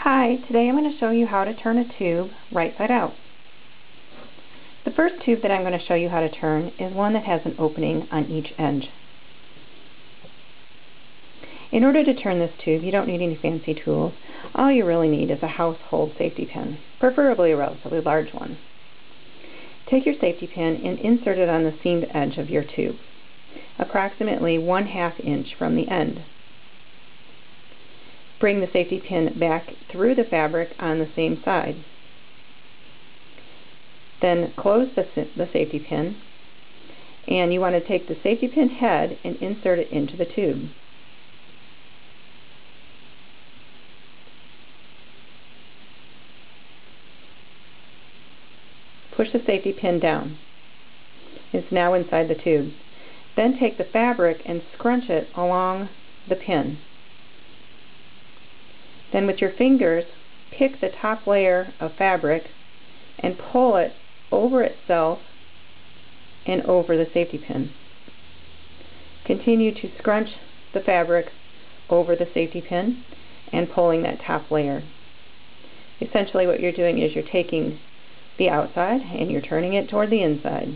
Hi, today I'm going to show you how to turn a tube right side out. The first tube that I'm going to show you how to turn is one that has an opening on each edge. In order to turn this tube, you don't need any fancy tools. All you really need is a household safety pin, preferably a relatively large one. Take your safety pin and insert it on the seamed edge of your tube, approximately 1/2 inch from the end. Bring the safety pin back through the fabric on the same side. Then close the safety pin, and you want to take the safety pin head and insert it into the tube. Push the safety pin down. It's now inside the tube. Then take the fabric and scrunch it along the pin. Then with your fingers, pick the top layer of fabric and pull it over itself and over the safety pin. Continue to scrunch the fabric over the safety pin and pulling that top layer. Essentially what you're doing is you're taking the outside and you're turning it toward the inside.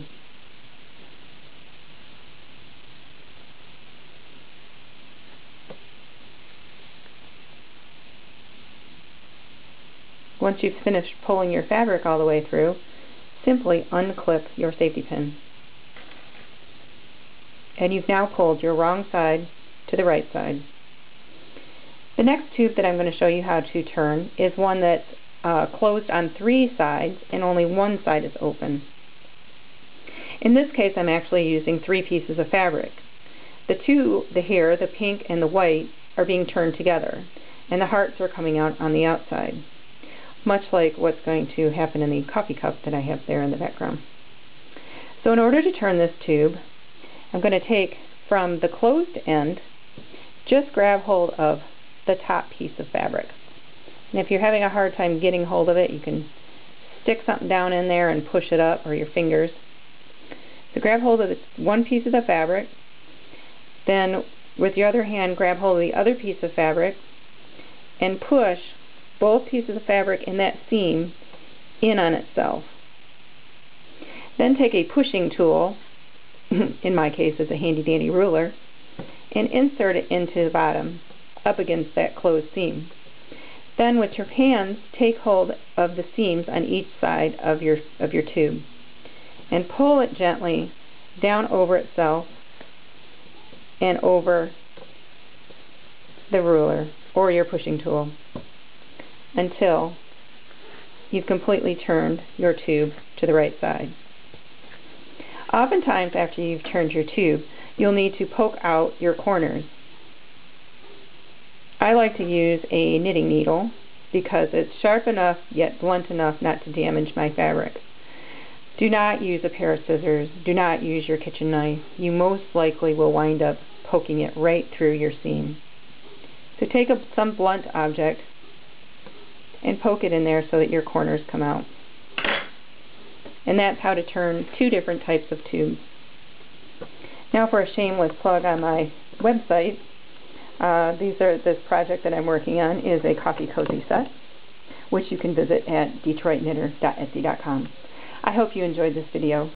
Once you've finished pulling your fabric all the way through, simply unclip your safety pin. And you've now pulled your wrong side to the right side. The next tube that I'm going to show you how to turn is one that's closed on 3 sides and only one side is open. In this case, I'm actually using 3 pieces of fabric. The pink and the white, are being turned together, and the hearts are coming out on the outside, much like what's going to happen in the coffee cup that I have there in the background. So in order to turn this tube, I'm going to take from the closed end, just grab hold of the top piece of fabric. And if you're having a hard time getting hold of it, you can stick something down in there and push it up, or your fingers. So grab hold of this one piece of the fabric, then with your other hand grab hold of the other piece of fabric and push both pieces of fabric in that seam in on itself. Then take a pushing tool, in my case it's a handy dandy ruler, and insert it into the bottom up against that closed seam. Then with your hands take hold of the seams on each side of your tube and pull it gently down over itself and over the ruler or your pushing tool until you've completely turned your tube to the right side. Oftentimes after you've turned your tube, you'll need to poke out your corners. I like to use a knitting needle because it's sharp enough yet blunt enough not to damage my fabric. Do not use a pair of scissors. Do not use your kitchen knife. You most likely will wind up poking it right through your seam. So take some blunt object and poke it in there so that your corners come out. And that's how to turn 2 different types of tubes. Now for a shameless plug on my website, this project that I'm working on is a coffee cozy set, which you can visit at detroitknitter.etsy.com. I hope you enjoyed this video.